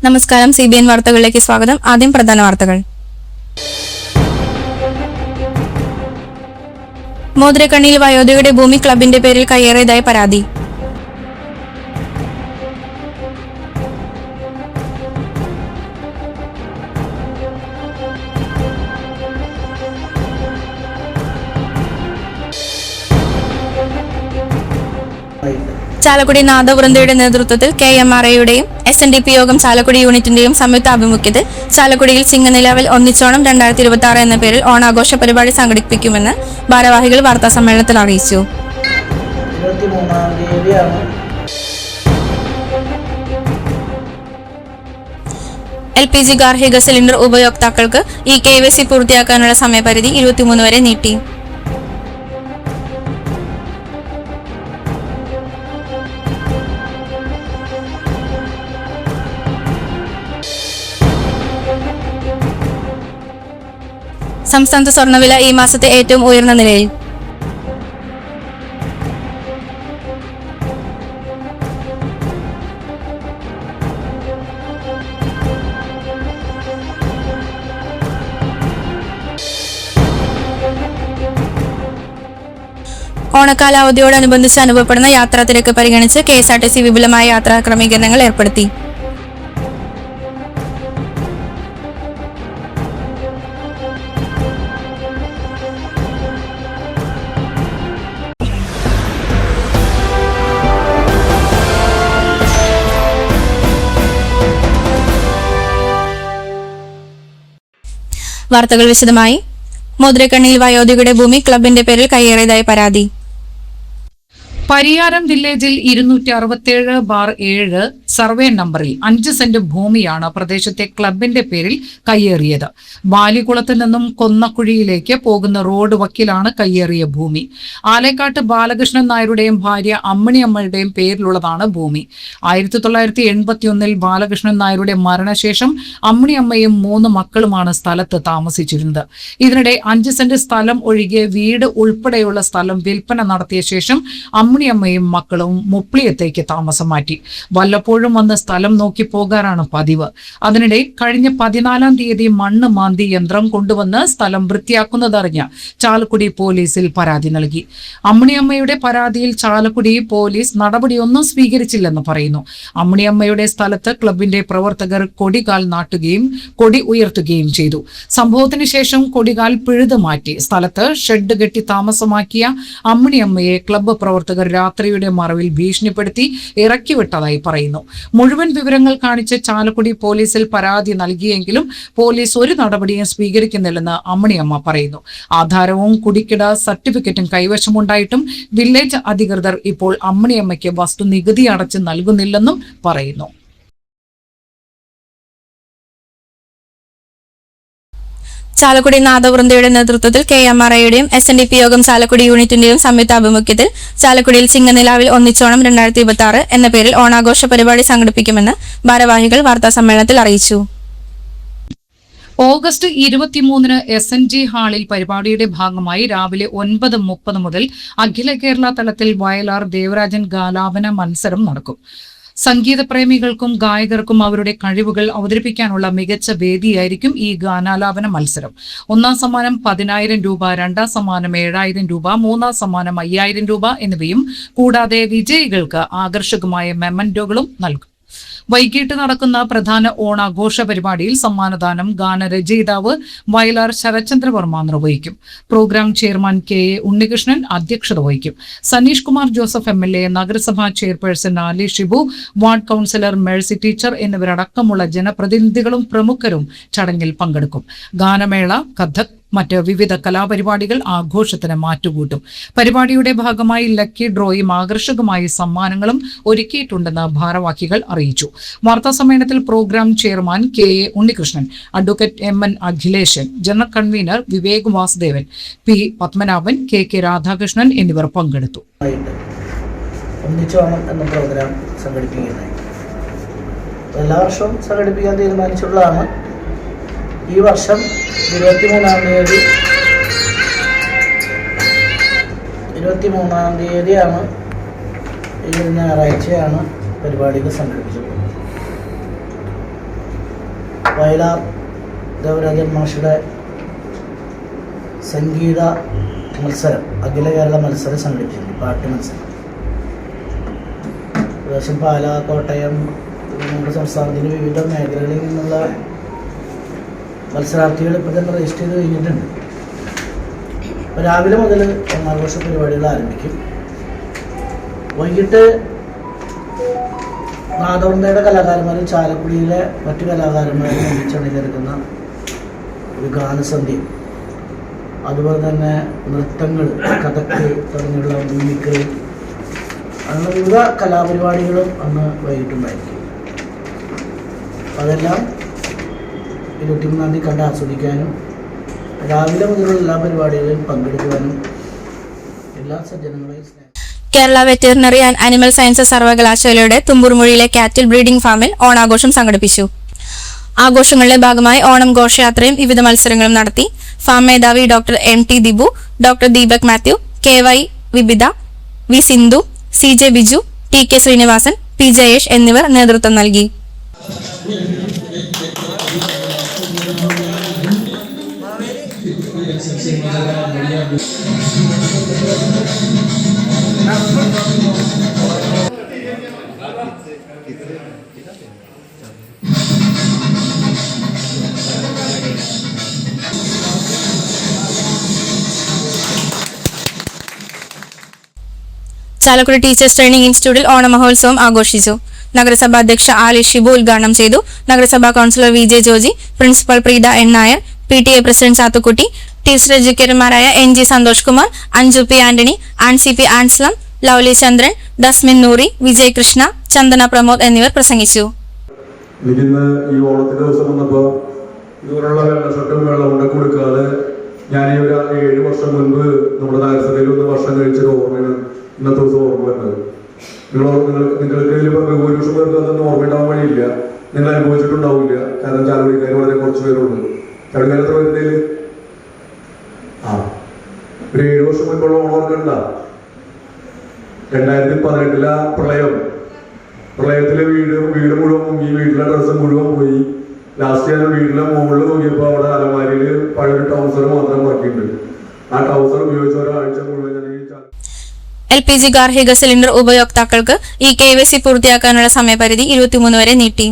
നമസ്കാരം, CBN വാർത്തകളിലേക്ക് സ്വാഗതം. ആദ്യം പ്രധാന വാർത്തകൾ. മോതിരക്കണ്ണിയിൽ വയോധികയുടെ ഭൂമി ക്ലബിന്റെ പേരിൽ കയ്യേറിയതായി പരാതി. ചാലക്കുടി നാദവൃന്ദയുടെ നേതൃത്വത്തിൽ KMRAയുടെയും SNDP യോഗം ചാലക്കുടി യൂണിറ്റിന്റെയും സംയുക്ത ആഭിമുഖ്യത്തിൽ ചാലക്കുടിയിൽ ചിങ്ങനിലാവിൽ ഒന്നിച്ചോണം 2026 എന്ന പേരിൽ ഓണാഘോഷ പരിപാടി സംഘടിപ്പിക്കുമെന്ന് ഭാരവാഹികൾ വാർത്താ സമ്മേളനത്തിൽ അറിയിച്ചു. LPG ഗാർഹിക സിലിണ്ടർ ഉപയോക്താക്കൾക്ക് ഈ KYC പൂർത്തിയാക്കാനുള്ള സമയപരിധി 23 വരെ നീട്ടി. സംസ്ഥാനത്ത് സ്വർണ്ണവില ഈ മാസത്തെ ഏറ്റവും ഉയർന്ന നിലയിൽ. ഓണക്കാലാവധിയോടനുബന്ധിച്ച് അനുഭവപ്പെടുന്ന യാത്രാ തിരക്ക് പരിഗണിച്ച് KSRTC വിപുലമായ യാത്രാ ക്രമീകരണങ്ങൾ ഏർപ്പെടുത്തി. വാർത്തകൾ വിശദമായി. മോതിരക്കണ്ണിയിൽ വയോധികയുടെ ഭൂമി ക്ലബിന്റെ പേരിൽ കയ്യേറിയതായി പരാതി. പരിയാരം വില്ലേജിൽ 267/7 സർവേ നമ്പറിൽ 5 സെന്റ് ഭൂമിയാണ് പ്രദേശത്തെ ക്ലബിന്റെ പേരിൽ കയ്യേറിയത്. ബാലികുളത്ത് നിന്നും കൊന്നക്കുഴിയിലേക്ക് പോകുന്ന റോഡ് വക്കിലാണ് കയ്യേറിയ ഭൂമി. ആലേക്കാട്ട് ബാലകൃഷ്ണൻ നായരുടെയും ഭാര്യ അമ്മിണിയമ്മയുടെയും പേരിലുള്ളതാണ് ഭൂമി. 1981 ബാലകൃഷ്ണൻ നായരുടെ മരണശേഷം അമ്മിണിയമ്മയും 3 മക്കളുമാണ് സ്ഥലത്ത് താമസിച്ചിരുന്നത്. ഇതിനിടെ 5 സെന്റ് സ്ഥലം ഒഴികെ വീട് ഉൾപ്പെടെയുള്ള സ്ഥലം വിൽപ്പന നടത്തിയ ശേഷം അമ്മിണിയമ്മയും മക്കളും മുപ്ലിയത്തേക്ക് താമസം മാറ്റി. വല്ലപ്പോഴും വന്ന് സ്ഥലം നോക്കി പോകാറാണ് പതിവ്. അതിനിടെ കഴിഞ്ഞ 14-ാം തീയതി മണ്ണ് മാന്തി യന്ത്രം കൊണ്ടുവന്ന് സ്ഥലം വൃത്തിയാക്കുന്നതറിഞ്ഞ് ചാലക്കുടി പോലീസിൽ പരാതി നൽകി. അമ്മിണിയമ്മയുടെ പരാതിയിൽ ചാലക്കുടി പോലീസ് നടപടിയൊന്നും സ്വീകരിച്ചില്ലെന്ന് പറയുന്നു. അമ്മിണിയമ്മയുടെ സ്ഥലത്ത് ക്ലബിന്റെ പ്രവർത്തകർ കൊടികാൽ നാട്ടുകയും കൊടി ഉയർത്തുകയും ചെയ്തു. സംഭവത്തിന് ശേഷം കൊടികാൽ പിഴുതു മാറ്റി സ്ഥലത്ത് ഷെഡ് കെട്ടി താമസമാക്കിയ അമ്മിണിയമ്മയെ ക്ലബ്ബ് പ്രവർത്തകർ രാത്രിയുടെ മറവിൽ ഭീഷണിപ്പെടുത്തി ഇറക്കിവിട്ടതായി പറയുന്നു. മുഴുവൻ വിവരങ്ങൾ കാണിച്ച് ചാലക്കുടി പോലീസിൽ പരാതി നൽകിയെങ്കിലും പോലീസ് ഒരു നടപടിയും സ്വീകരിക്കുന്നില്ലെന്ന് അമ്മിണിയമ്മ പറയുന്നു. ആധാരവും കുടിക്കിട സർട്ടിഫിക്കറ്റും കൈവശമുണ്ടായിട്ടും വില്ലേജ് അധികൃതർ ഇപ്പോൾ അമ്മിണിയമ്മയ്ക്ക് വസ്തുനികുതി അടച്ച് നൽകുന്നില്ലെന്നും പറയുന്നു. ചാലക്കുടി നാദവൃന്ദയുടെ നേതൃത്വത്തിൽ KMRAയുടെയും SNDP യോഗം ചാലക്കുടി യൂണിറ്റിന്റെയും സംയുക്ത ആഭിമുഖ്യത്തിൽ ചാലക്കുടിയിൽ ചിങ്ങനിലാവിൽ ഒന്നിച്ചോണം 2026 എന്ന പേരിൽ ഓണാഘോഷ പരിപാടി സംഘടിപ്പിക്കുമെന്ന് ഭാരവാഹികൾ വാർത്താ സമ്മേളനത്തിൽ അറിയിച്ചു. ഓഗസ്റ്റ് 23-ന് SNG ഹാളിൽ പരിപാടിയുടെ ഭാഗമായി രാവിലെ 9:30 മുതൽ അഖില കേരള തലത്തിൽ വയലാർ ദേവരാജൻ ഗാലാപന മത്സരം നടക്കും. സംഗീതപ്രേമികൾക്കും ഗായകർക്കും അവരുടെ കഴിവുകൾ അവതരിപ്പിക്കാനുള്ള മികച്ച വേദിയായിരിക്കും ഈ ഗാനാലാപന മത്സരം. 1-ാം സമ്മാനം 10,000 രൂപ, 2-ാം സമ്മാനം 7,000 രൂപ, 3-ാം സമ്മാനം 5,000 രൂപ എന്നിവയും കൂടാതെ വിജയികൾക്ക് ആകർഷകമായ മെമന്റോകളും നൽകും. വൈകിട്ട് നടക്കുന്ന പ്രധാന ഓണാഘോഷ പരിപാടിയിൽ സമ്മാനദാനം ഗാനരചയിതാവ് വയലാർ ശരത്ചന്ദ്രവർമ്മ നിർവഹിക്കും. പ്രോഗ്രാം ചെയർമാൻ KA ഉണ്ണികൃഷ്ണൻ അധ്യക്ഷത വഹിക്കും. സനീഷ് കുമാർ ജോസഫ് MLA, നഗരസഭാ chairperson Ali Shibu, ward councillor Mercy teacher എന്നിവരടക്കമുള്ള ജനപ്രതിനിധികളും പ്രമുഖരും ചടങ്ങിൽ പങ്കെടുക്കും. ഗാനമേള, കഥക്, മറ്റ് വിവിധ കലാപരിപാടികൾ ആഘോഷത്തിന് മാറ്റുകൂട്ടും. പരിപാടിയുടെ ഭാഗമായി ലക്കി ഡ്രോയും ആകർഷകമായ സമ്മാനങ്ങളും ഒരുക്കിയിട്ടുണ്ടെന്ന് ഭാരവാഹികൾ അറിയിച്ചു. വാർത്താസമ്മേളനത്തിൽ programme chairman KA Unnikrishnan, advocate MN Akhileshan, general convener Vivek Vasudevan, P Padmanabhan, KK Radhakrishnan എന്നിവർ പങ്കെടുത്തു. എന്ന പ്രോഗ്രാം സംഘടിപ്പിക്കുന്നതായി എല്ലാ വർഷവും സംഘടിപ്പിക്കാൻ തീരുമാനിച്ചുള്ളതാണ്. ഈ വർഷം 23-ാം തീയതിയാണ് ഈ ഞായറാഴ്ചയാണ് പരിപാടികൾ സംഘടിപ്പിച്ചത്. വയലാർ ദേവരാജൻ മാഷുടെ സംഗീത മത്സരം, അഖില കേരള മത്സരം സംഘടിപ്പിച്ചിട്ടുണ്ട്, പാട്ട് മത്സരം. ഏകദേശം പാലാ, കോട്ടയം, നമ്മുടെ സംസ്ഥാനത്തിൻ്റെ വിവിധ മേഖലകളിൽ നിന്നുള്ള മത്സരാർത്ഥികൾ ഇപ്പോൾ തന്നെ രജിസ്റ്റർ ചെയ്ത് കഴിഞ്ഞിട്ടുണ്ട്. അപ്പോൾ രാവിലെ മുതൽ ഓണാഘോഷ പരിപാടികൾ ആരംഭിക്കും. വൈകിട്ട് നാദവൃന്ദയുടെ കലാകാരന്മാരും ചാലക്കുടിയിലെ മറ്റു കലാകാരന്മാരും ഒന്നിച്ചണിനിരക്കുന്ന ഒരു ഗാനസന്ധ്യയും, അതുപോലെ തന്നെ നൃത്തങ്ങൾ, കഥക്ക് തുടങ്ങിയുള്ള മിമിക്രി, അങ്ങനെ വിവിധ കലാപരിപാടികളും അന്ന് വൈകിട്ടുണ്ടായിരിക്കും. അതെല്ലാം 23-ാം തീയതി കണ്ട് ആസ്വദിക്കാനും രാവിലെ മുതലുള്ള എല്ലാ പരിപാടികളിലും പങ്കെടുക്കുവാനും എല്ലാ സജ്ജനങ്ങളെയും Kerala veterinary and animal sciences സർവകലാശാലയുടെ തുമ്പൂർമൊഴിയിലെ കാറ്റിൽ ബ്രീഡിംഗ് ഫാമിൽ ഓണാഘോഷം സംഘടിപ്പിച്ചു. ആഘോഷങ്ങളുടെ ഭാഗമായി ഓണം ഘോഷയാത്രയും വിവിധ മത്സരങ്ങളും നടത്തി. ഫാം മേധാവി doctor MT Dibu, doctor Deepak Mathew, KY Vibitha, V Sindhu, CJ Biju, TK Srinivasan, P Jayesh എന്നിവർ നേതൃത്വം നൽകി. ചാലക്കുടി ടീച്ചേഴ്സ് ട്രെയിനിംഗ് ഇൻസ്റ്റിറ്റ്യൂട്ടിൽ ഓണമഹോത്സവം ആഘോഷിച്ചു. നഗരസഭാ അധ്യക്ഷ ആലി ഷിബു ഉദ്ഘാടനം ചെയ്തു. നഗരസഭാ councillor VJ Joji, principal Preetha N Nair, PTA president Sathukutty, teacher എഡ്യൂക്കേറ്റർമാരായ NG Santhosh Kumar, Anju P Antony, Ancy P Anselm, Lovely Chandran, Dasmin Noori, Vijay Krishna, Chandana Pramod എന്നിവർ പ്രസംഗിച്ചു. ഈ ഓണത്തിന്റെ ദിവസം വന്നപ്പോൾ ഇതുപോലുള്ള വെള്ളഷർട്ടും വെള്ളം കൊണ്ടൊക്കെ കൊടുക്കാതെ ഞാൻ ഈ ഒരു 7 വർഷം മുൻപ് നമ്മുടെ നഗരസഭയിൽ ഒന്ന് ഭക്ഷണം കഴിച്ചൊരു ഓർമ്മയാണ് ഇന്നത്തെ ദിവസം ഓർമ്മ വരുന്നത്. നിങ്ങൾക്ക് ഭൂരിപക്ഷം പേർക്ക് അതൊന്നും ഓർമ്മയുണ്ടാവാൻ വഴിയില്ല, നിങ്ങൾ അനുഭവിച്ചിട്ടുണ്ടാവില്ല. കാരണം ചാലക്കുടിക്കാർ വളരെ കുറച്ച് പേരുള്ളൂ. ചാലക്കുടിക്കാർ എത്ര പേരുണ്ടെങ്കിൽ ഒരു 7 വർഷം മുൻപുള്ള ഓണം ഓർക്കണ്ട. 2018 പ്രളയത്തിലെ വീട് മുഴുവൻ മുങ്ങി, വീട്ടിലെ ഡ്രസ്സ് മുഴുവൻ പോയി. ലാസ്റ്റ് ഞാൻ വീട്ടിലെ മുകളിൽ നോക്കിയപ്പോൾ അവിടെ അലമാരിയിൽ പഴയൊരു ടൗസർ മാത്രം ബാക്കിയുണ്ട്. ആ ടൗസർ ഉപയോഗിച്ച ഒരാഴ്ച മുഴുവൻ LPG ഗാർഹിക സിലിണ്ടർ ഉപയോക്താക്കൾക്ക് ഈ KYC പൂർത്തിയാക്കാനുള്ള സമയപരിധി 23 വരെ നീട്ടി.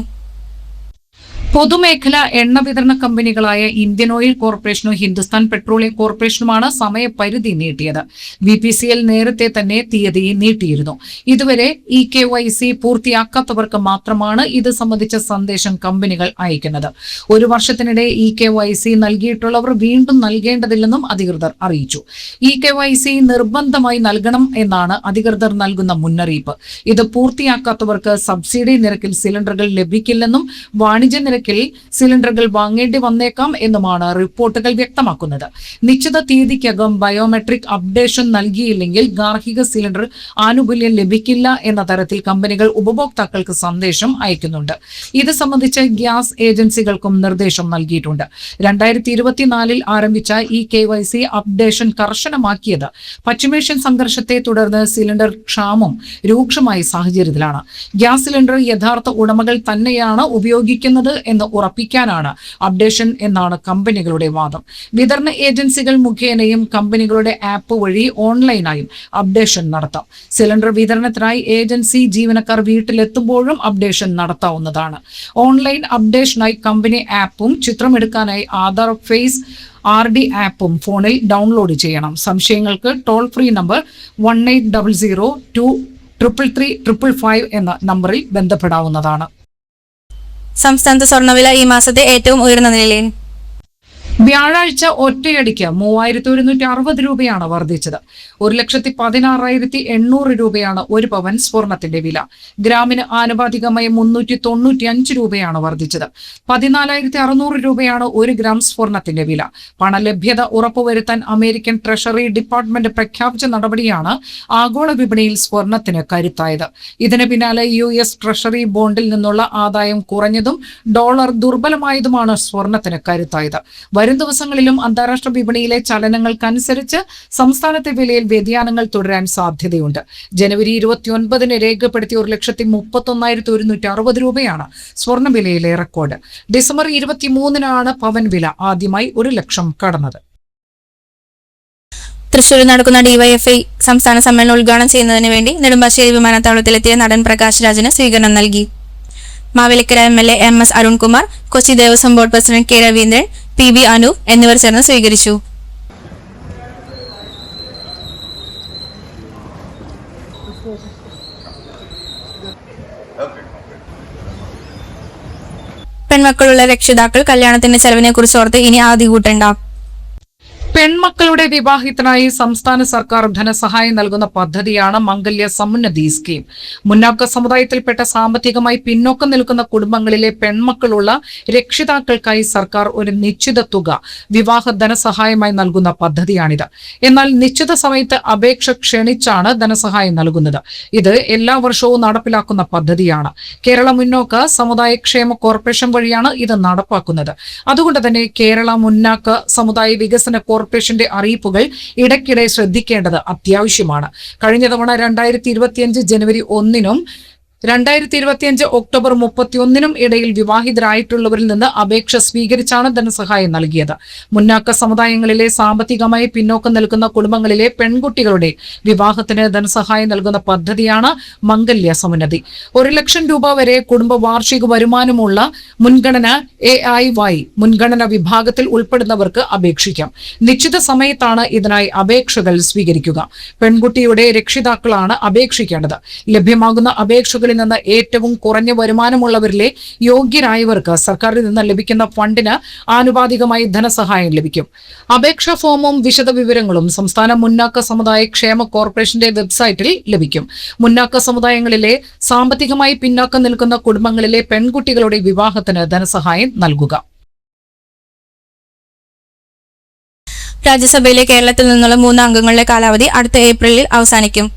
പൊതുമേഖലാ എണ്ണ വിതരണ കമ്പനികളായ ഇന്ത്യൻ ഓയിൽ കോർപ്പറേഷനും ഹിന്ദുസ്ഥാൻ പെട്രോളിയം കോർപ്പറേഷനുമാണ് സമയപരിധി നീട്ടിയത്. BPCL നേരത്തെ തന്നെ തീയതി നീട്ടിയിരുന്നു. ഇതുവരെ ഈ KYC പൂർത്തിയാക്കാത്തവർക്ക് മാത്രമാണ് ഇത് സംബന്ധിച്ച സന്ദേശം കമ്പനികൾ അയക്കുന്നത്. 1 വർഷത്തിനിടെ ഈ KYC നൽകിയിട്ടുള്ളവർ വീണ്ടും നൽകേണ്ടതില്ലെന്നും അധികൃതർ അറിയിച്ചു. ഈ KYC നിർബന്ധമായി നൽകണം എന്നാണ് അധികൃതർ നൽകുന്ന മുന്നറിയിപ്പ്. ഇത് പൂർത്തിയാക്കാത്തവർക്ക് സബ്സിഡി നിരക്കിൽ സിലിണ്ടറുകൾ ലഭിക്കില്ലെന്നും വാണിജ്യ നിരക്കിൽ സിലിണ്ടറുകൾ വാങ്ങേണ്ടി വന്നേക്കാം എന്നുമാണ് റിപ്പോർട്ടുകൾ വ്യക്തമാക്കുന്നത്. നിശ്ചിത തീയതിക്കകം ബയോമെട്രിക് അപ്ഡേഷൻ നൽകിയില്ലെങ്കിൽ ഗാർഹിക സിലിണ്ടർ ആനുകൂല്യം ലഭിക്കില്ല എന്ന തരത്തിൽ കമ്പനികൾ ഉപഭോക്താക്കൾക്ക് സന്ദേശം അയക്കുന്നുണ്ട്. ഇത് സംബന്ധിച്ച് ഗ്യാസ് ഏജൻസികൾക്കും നിർദ്ദേശം നൽകിയിട്ടുണ്ട്. 2024 ആരംഭിച്ച ഈ KYC അപ്ഡേഷൻ കർശനമാക്കിയത് പശ്ചിമേഷ്യൻ സംഘർഷത്തെ തുടർന്ന് സിലിണ്ടർ ക്ഷാമം രൂക്ഷമായ സാഹചര്യത്തിലാണ്. ഗ്യാസ് സിലിണ്ടർ യഥാർത്ഥ ഉടമകൾ തന്നെയാണ് ഉപയോഗിക്കുന്നത് എന്ന് ഉറപ്പിക്കാനാണ് അപ്ഡേഷൻ എന്നാണ് കമ്പനികളുടെ വാദം. വിതരണ ഏജൻസികൾ മുഖേനയും കമ്പനികളുടെ ആപ്പ് വഴി ഓൺലൈനായും അപ്ഡേഷൻ നടത്താം. സിലിണ്ടർ വിതരണത്തിനായി ഏജൻസി ജീവനക്കാർ വീട്ടിലെത്തുമ്പോഴും അപ്ഡേഷൻ നടത്താവുന്നതാണ്. ഓൺലൈൻ അപ്ഡേഷനായി കമ്പനി ആപ്പും ചിത്രമെടുക്കാനായി ആധാർ ഫേസ് RD ആപ്പും ഫോണിൽ ഡൗൺലോഡ് ചെയ്യണം. സംശയങ്ങൾക്ക് ടോൾ ഫ്രീ നമ്പർ 1800-233-555 എന്ന നമ്പറിൽ ബന്ധപ്പെടാവുന്നതാണ്. സംസ്ഥാനത്ത് സ്വർണ്ണവില ഈ മാസത്തെ ഏറ്റവും ഉയർന്ന നിലയിൽ. വ്യാഴാഴ്ച ഒറ്റയടിക്ക് 3160 രൂപയാണ് വർദ്ധിച്ചത്. 1,16,800 രൂപയാണ് 1 പവൻ സ്വർണത്തിന്റെ വില. ഗ്രാമിന് ആനുപാതികമായി 395 രൂപയാണ് വർദ്ധിച്ചത്. 14,600 രൂപയാണ് 1 ഗ്രാം സ്വർണത്തിന്റെ വില. പണലഭ്യത ഉറപ്പുവരുത്താൻ അമേരിക്കൻ ട്രഷറി ഡിപ്പാർട്ട്മെന്റ് പ്രഖ്യാപിച്ച നടപടിയാണ് ആഗോള വിപണിയിൽ സ്വർണത്തിന് കരുത്തായത്. ഇതിന് പിന്നാലെ US ട്രഷറി ബോണ്ടിൽ നിന്നുള്ള ആദായം കുറഞ്ഞതും ഡോളർ ദുർബലമായതുമാണ് സ്വർണത്തിന് കരുത്തായത്. വരും ദിവസങ്ങളിലും അന്താരാഷ്ട്ര വിപണിയിലെ ചലനങ്ങൾക്കനുസരിച്ച് സംസ്ഥാനത്തെ വിലയിൽ വ്യതിയാനങ്ങൾ തുടരാൻ സാധ്യതയുണ്ട്. ജനുവരി 29 രേഖപ്പെടുത്തിയ 1,31,160 രൂപയാണ് സ്വർണ്ണവിലയിലെ റെക്കോർഡ്. ഡിസംബർ 23 പവൻ വില ആദ്യമായി 1 ലക്ഷം കടന്നത്. തൃശൂരിൽ നടക്കുന്ന ഡിവൈഎഫ്ഐ സംസ്ഥാന സമ്മേളനം ഉദ്ഘാടനം ചെയ്യുന്നതിന് വേണ്ടി നെടുമ്പാശ്ശേരി വിമാനത്താവളത്തിലെത്തിയ നടൻ പ്രകാശ് രാജിന് സ്വീകരണം നൽകി. Mavelikkara MLA MS Arunkumar, Kochi Devaswom board president K Raveendran, PB Anu എന്നിവർ ചേർന്ന് സ്വീകരിച്ചു. പെൺമക്കളുള്ള രക്ഷിതാക്കൾ കല്യാണത്തിന്റെ ചെലവിനെ കുറിച്ച് ഓർത്ത് ഇനി ആദ്യ കൂട്ടണ്ട. പെൺമക്കളുടെ വിവാഹത്തിനായി സംസ്ഥാന സർക്കാർ ധനസഹായം നൽകുന്ന പദ്ധതിയാണ് മംഗല്യ സമുന്നതി സ്കീം. മുന്നാക്ക സമുദായത്തിൽപ്പെട്ട സാമ്പത്തികമായി പിന്നോക്കം നിൽക്കുന്ന കുടുംബങ്ങളിലെ പെൺമക്കളുള്ള രക്ഷിതാക്കൾക്കായി സർക്കാർ ഒരു നിശ്ചിത തുക വിവാഹ ധനസഹായമായി നൽകുന്ന പദ്ധതിയാണിത്. എന്നാൽ നിശ്ചിത സമയത്ത് അപേക്ഷ ക്ഷണിച്ചാണ് ധനസഹായം നൽകുന്നത്. ഇത് എല്ലാ വർഷവും നടപ്പിലാക്കുന്ന പദ്ധതിയാണ്. കേരള മുന്നോക്ക സമുദായ ക്ഷേമ കോർപ്പറേഷൻ വഴിയാണ് ഇത് നടപ്പാക്കുന്നത്. അതുകൊണ്ട് തന്നെ കേരള മുന്നാക്ക സമുദായ വികസന കോർപ്പറേഷന്റെ അറിയിപ്പുകൾ ഇടയ്ക്കിടെ ശ്രദ്ധിക്കേണ്ടത് അത്യാവശ്യമാണ്. കഴിഞ്ഞ തവണ 2025 ജനുവരി 1 2025 ഒക്ടോബർ 31 ഇടയിൽ വിവാഹിതരായിട്ടുള്ളവരിൽ നിന്ന് അപേക്ഷ സ്വീകരിച്ചാണ് ധനസഹായം നൽകിയത്. മുന്നാക്ക സമുദായങ്ങളിലെ സാമ്പത്തികമായി പിന്നോക്കം നിൽക്കുന്ന കുടുംബങ്ങളിലെ പെൺകുട്ടികളുടെ വിവാഹത്തിന് ധനസഹായം നൽകുന്ന പദ്ധതിയാണ് മംഗല്യ സമുന്നതി. 1 ലക്ഷം രൂപ വരെ കുടുംബ വാർഷിക വരുമാനമുള്ള മുൻഗണന AIY മുൻഗണന വിഭാഗത്തിൽ ഉൾപ്പെടുന്നവർക്ക് അപേക്ഷിക്കാം. നിശ്ചിത സമയത്താണ് ഇതിനായി അപേക്ഷകൾ സ്വീകരിക്കുക. പെൺകുട്ടിയുടെ രക്ഷിതാക്കളാണ് അപേക്ഷിക്കേണ്ടത്. ലഭ്യമാകുന്ന അപേക്ഷകൾ നിന്ന് ഏറ്റവും കുറഞ്ഞ വരുമാനമുള്ളവരിലെ യോഗ്യരായവർക്ക് സർക്കാരിൽ നിന്ന് ലഭിക്കുന്ന ഫണ്ടിന് ആനുപാതികമായി ധനസഹായം ലഭിക്കും. അപേക്ഷാ ഫോമും വിശദവിവരങ്ങളും സംസ്ഥാന മുന്നാക്ക സമുദായ ക്ഷേമ കോർപ്പറേഷന്റെ വെബ്സൈറ്റിൽ ലഭിക്കും. മുന്നാക്ക സമുദായങ്ങളിലെ സാമ്പത്തികമായി പിന്നാക്കം നിൽക്കുന്ന കുടുംബങ്ങളിലെ പെൺകുട്ടികളുടെ വിവാഹത്തിന് ധനസഹായം നൽകുക. രാജ്യസഭയിലെ കേരളത്തിൽ നിന്നുള്ള 3 അംഗങ്ങളുടെ കാലാവധി അടുത്ത ഏപ്രിലിൽ അവസാനിക്കും.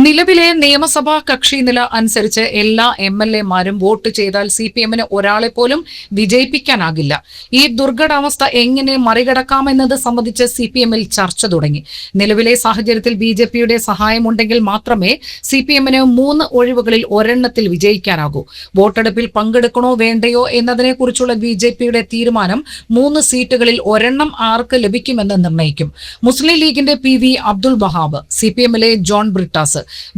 നിലവിലെ നിയമസഭാ കക്ഷി നില അനുസരിച്ച് എല്ലാ MLA-മാരും വോട്ട് ചെയ്താൽ CPM-ന് ഒരാളെ പോലും വിജയിപ്പിക്കാനാകില്ല. ഈ ദുർഘടാവസ്ഥ എങ്ങനെ മറികടക്കാമെന്നത് സംബന്ധിച്ച് CPM-ൽ ചർച്ച തുടങ്ങി. നിലവിലെ സാഹചര്യത്തിൽ BJP-യുടെ സഹായമുണ്ടെങ്കിൽ മാത്രമേ CPM-ന് 3 ഒഴിവുകളിൽ ഒരെണ്ണത്തിൽ വിജയിക്കാനാകൂ. വോട്ടെടുപ്പിൽ പങ്കെടുക്കണോ വേണ്ടയോ എന്നതിനെക്കുറിച്ചുള്ള BJP-യുടെ തീരുമാനം 3 സീറ്റുകളിൽ ഒരെണ്ണം ആർക്ക് ലഭിക്കുമെന്ന് നിർണ്ണയിക്കും. മുസ്ലിം ലീഗിന്റെ PV അബ്ദുൾ വഹാബ്, CPM-ലെ ജോൺ ബ്രിട്ടാസ്,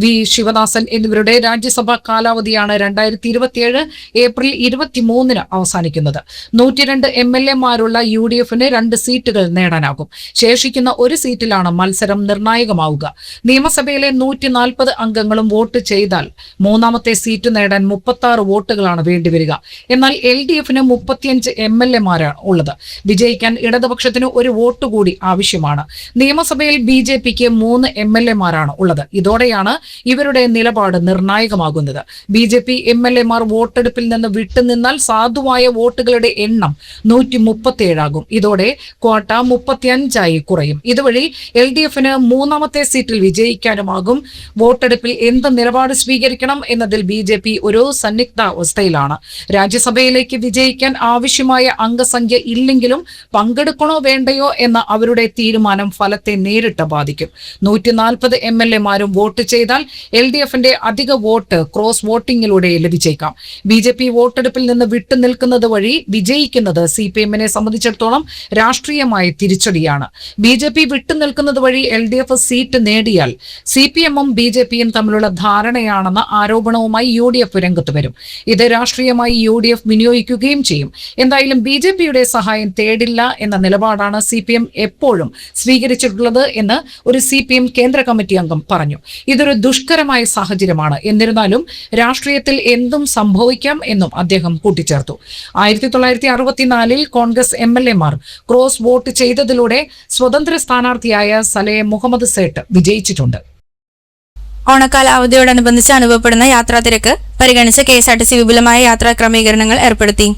V ശിവദാസൻ എന്നിവരുടെ രാജ്യസഭാ കാലാവധിയാണ് 2027 ഏപ്രിൽ 23 അവസാനിക്കുന്നത്. 102 MLA-മാരുള്ള UDF-ന് 2 സീറ്റുകൾ നേടാനാകും. ശേഷിക്കുന്ന 1 സീറ്റിലാണ് മത്സരം നിർണായകമാവുക. നിയമസഭയിലെ 140 അംഗങ്ങളും വോട്ട് ചെയ്താൽ 3ാമത്തെ സീറ്റ് നേടാൻ 36 വോട്ടുകളാണ് വേണ്ടിവരിക. എന്നാൽ LDF-ന് 35 MLA-മാരാണ് ഉള്ളത്. വിജയിക്കാൻ ഇടതുപക്ഷത്തിന് 1 വോട്ട് കൂടി ആവശ്യമാണ്. നിയമസഭയിൽ BJP-ക്ക് 3 MLA-മാരാണ് ഉള്ളത്. ഇതോടെയാണ് ഇവരുടെ നിലപാട് നിർണായകമാകുന്നത്. BJP MLA-മാർ വോട്ടെടുപ്പിൽ നിന്ന് വിട്ടുനിന്നാൽ സാധുവായ വോട്ടുകളുടെ എണ്ണം 137 ആകും. ഇതോടെ ക്വാട്ട 35 കുറയും. ഇതുവഴി LDF-ന് 3ാമത്തെ സീറ്റിൽ വിജയിക്കാനുമാകും. വോട്ടെടുപ്പിൽ എന്ത് നിലപാട് സ്വീകരിക്കണം എന്നതിൽ BJP ഒരു സന്നിഗ്ധാവസ്ഥയിലാണ്. രാജ്യസഭയിലേക്ക് വിജയിക്കാൻ ആവശ്യമായ അംഗസംഖ്യ ഇല്ലെങ്കിലും പങ്കെടുക്കണോ വേണ്ടയോ എന്ന അവരുടെ തീരുമാനം ഫലത്തെ നേരിട്ട് ബാധിക്കും. 140 MLA-മാരും വോട്ട് ചെയ്താൽ LDF-ന്റെ അധിക വോട്ട് ക്രോസ് വോട്ടിംഗിലൂടെ ലഭിച്ചേക്കാം. BJP വോട്ടെടുപ്പിൽ നിന്ന് വിട്ടുനിൽക്കുന്നത് വഴി വിജയിക്കുന്നത് CPM-നെ സംബന്ധിച്ചിടത്തോളം രാഷ്ട്രീയമായ തിരിച്ചടിയാണ്. BJP വിട്ടുനിൽക്കുന്നത് വഴി LDF സീറ്റ് നേടിയാൽ CPM-ഉം BJP-യും തമ്മിലുള്ള ധാരണയാണെന്ന ആരോപണവുമായി UDF രംഗത്ത് വരും. ഇത് രാഷ്ട്രീയമായി UDF വിനിയോഗിക്കുകയും ചെയ്യും. എന്തായാലും BJP-യുടെ സഹായം തേടില്ല എന്ന നിലപാടാണ് CPM എപ്പോഴും സ്വീകരിച്ചിട്ടുള്ളത് എന്ന് ഒരു CPM കേന്ദ്ര കമ്മിറ്റി അംഗം പറഞ്ഞു. ഇതൊരു ദുഷ്കരമായ സാഹചര്യമാണ്. എന്നിരുന്നാലും രാഷ്ട്രീയത്തിൽ എന്തും സംഭവിക്കാം എന്നും അദ്ദേഹം കൂട്ടിച്ചേർത്തു. 1964 കോൺഗ്രസ് MLA-മാർ ക്രോസ് വോട്ട് ചെയ്തതിലൂടെ സ്വതന്ത്ര സ്ഥാനാർത്ഥിയായ സലേ മുഹമ്മദ് സേട്ട് വിജയിച്ചിട്ടുണ്ട്. ഓണക്കാല അവധിയോടനുബന്ധിച്ച് അനുഭവപ്പെടുന്ന യാത്രാ തിരക്ക് പരിഗണിച്ച് KSRTC വിപുലമായ യാത്രാ ക്രമീകരണങ്ങൾ ഏർപ്പെടുത്തി.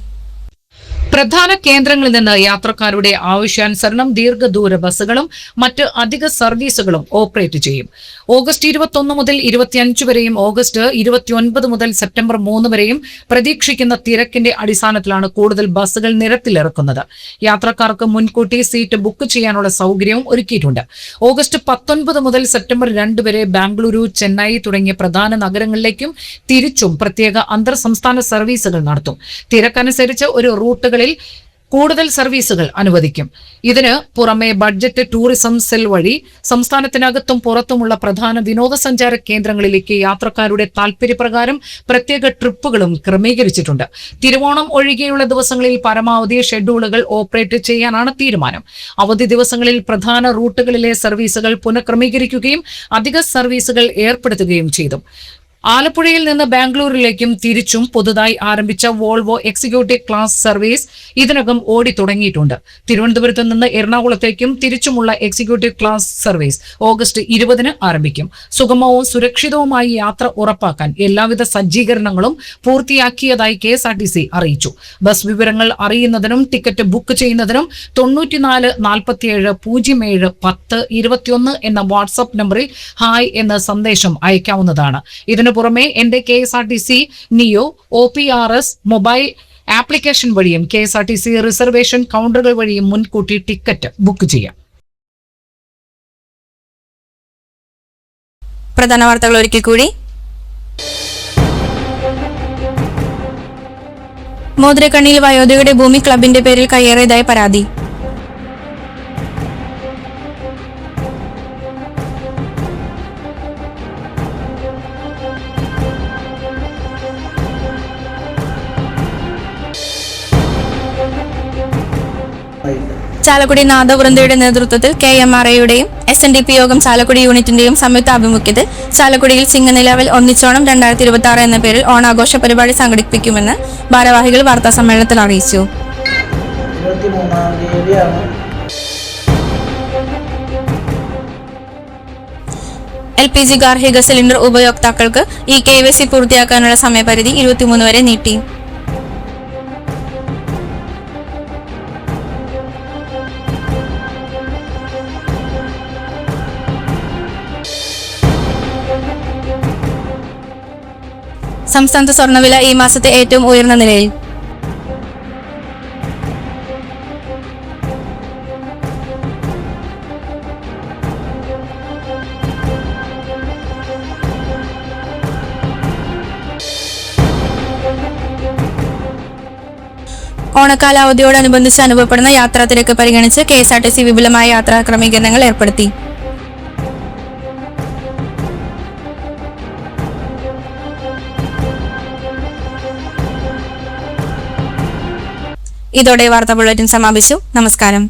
പ്രധാന കേന്ദ്രങ്ങളിൽ നിന്ന് യാത്രക്കാരുടെ ആവശ്യാനുസരണം ദീർഘദൂര ബസ്സുകളും മറ്റ് അധിക സർവീസുകളും ഓപ്പറേറ്റ് ചെയ്യും. ഓഗസ്റ്റ് 21 മുതൽ 25 വരെയും ഓഗസ്റ്റ് 29 മുതൽ സെപ്റ്റംബർ 3 വരെയും പ്രതീക്ഷിക്കുന്ന തിരക്കിന്റെ അടിസ്ഥാനത്തിലാണ് കൂടുതൽ ബസ്സുകൾ നിരത്തിലിറക്കുന്നത്. യാത്രക്കാർക്ക് മുൻകൂട്ടി സീറ്റ് ബുക്ക് ചെയ്യാനുള്ള സൗകര്യവും ഒരുക്കിയിട്ടുണ്ട്. ഓഗസ്റ്റ് 19 മുതൽ സെപ്റ്റംബർ 2 വരെ ബാംഗ്ലൂരു, ചെന്നൈ തുടങ്ങിയ പ്രധാന നഗരങ്ങളിലേക്കും തിരിച്ചും പ്രത്യേക അന്തർ സംസ്ഥാന സർവീസുകൾ നടത്തും. തിരക്കനുസരിച്ച് ഒരു റൂട്ടുകളിൽ കൂടുതൽ സർവീസുകൾ അനുവദിക്കും. ഇതിന് പുറമെ ബഡ്ജറ്റ് ടൂറിസം സെൽ വഴി സംസ്ഥാനത്തിനകത്തും പുറത്തുമുള്ള പ്രധാന വിനോദസഞ്ചാര കേന്ദ്രങ്ങളിലേക്ക് യാത്രക്കാരുടെ താൽപര്യപ്രകാരം പ്രത്യേക ട്രിപ്പുകളും ക്രമീകരിച്ചിട്ടുണ്ട്. തിരുവോണം ഒഴികെയുള്ള ദിവസങ്ങളിൽ പരമാവധി ഷെഡ്യൂളുകൾ ഓപ്പറേറ്റ് ചെയ്യാനാണ് തീരുമാനം. അവധി ദിവസങ്ങളിൽ പ്രധാന റൂട്ടുകളിലെ സർവീസുകൾ പുനഃക്രമീകരിക്കുകയും അധിക സർവീസുകൾ ഏർപ്പെടുത്തുകയും ചെയ്തു. ആലപ്പുഴയിൽ നിന്ന് ബാംഗ്ലൂരിലേക്കും തിരിച്ചും പുതുതായി ആരംഭിച്ച വോൾവോ എക്സിക്യൂട്ടീവ് ക്ലാസ് സർവീസ് ഇതിനകം ഓടി തുടങ്ങിയിട്ടുണ്ട്. തിരുവനന്തപുരത്ത് നിന്ന് എറണാകുളത്തേക്കും തിരിച്ചുമുള്ള എക്സിക്യൂട്ടീവ് ക്ലാസ് സർവീസ് ഓഗസ്റ്റ് 20 ആരംഭിക്കും. സുഗമവും സുരക്ഷിതവുമായി യാത്ര ഉറപ്പാക്കാൻ എല്ലാവിധ സജ്ജീകരണങ്ങളും പൂർത്തിയാക്കിയതായി KSRTC അറിയിച്ചു. ബസ് വിവരങ്ങൾ അറിയുന്നതിനും ടിക്കറ്റ് ബുക്ക് ചെയ്യുന്നതിനും 94 47 07 10 21 എന്ന വാട്സ്ആപ്പ് നമ്പറിൽ ഹായ് എന്ന സന്ദേശം അയക്കാവുന്നതാണ്. ഇതിനു പുറമെ എന്റെ KSRTC നിയോ OPRS മൊബൈൽ ആപ്ലിക്കേഷൻ വഴിയും KSRTC റിസർവേഷൻ കൗണ്ടറുകൾ വഴിയും മുൻകൂട്ടി ടിക്കറ്റ് ബുക്ക് ചെയ്യാം. പ്രധാന വാർത്തകൾ ഒരിക്കൽ കൂടി. മോതിരക്കണ്ണിയിൽ വയോധികയുടെ ഭൂമി ക്ലബിന്റെ പേരിൽ കയ്യേറിയതായി പരാതി. ചാലക്കുടി നാദവൃന്ദയുടെ നേതൃത്വത്തിൽ KMRAയുടെയും SNDP യോഗം ചാലക്കുടി യൂണിറ്റിന്റെയും സംയുക്ത ആഭിമുഖ്യത്തിൽ ചാലക്കുടിയിൽ ചിങ്ങനിലാവിൽ ഒന്നിച്ചോണം 2026 എന്ന പേരിൽ ഓണാഘോഷ പരിപാടി സംഘടിപ്പിക്കുമെന്ന് ഭാരവാഹികൾ വാർത്താ സമ്മേളനത്തിൽ അറിയിച്ചു. 23-ാം തീയതിയാണ് LPG ഗാർഹിക സിലിണ്ടർ ഉപയോക്താക്കൾക്ക് ഈ KYC പൂർത്തിയാക്കാനുള്ള സമയപരിധി 23 വരെ നീട്ടി. സംസ്ഥാനത്ത് സ്വർണ്ണവില ഈ മാസത്തെ ഏറ്റവും ഉയർന്ന നിലയിൽ. ഓണക്കാലാവധിയോടനുബന്ധിച്ച് അനുഭവപ്പെടുന്ന യാത്രാ തിരക്ക് പരിഗണിച്ച് KSRTC വിപുലമായ യാത്രാ ക്രമീകരണങ്ങൾ ഏർപ്പെടുത്തി. ഇതോടെ വാർത്താ ബുള്ളറ്റിൻ സമാപിച്ചു. നമസ്കാരം.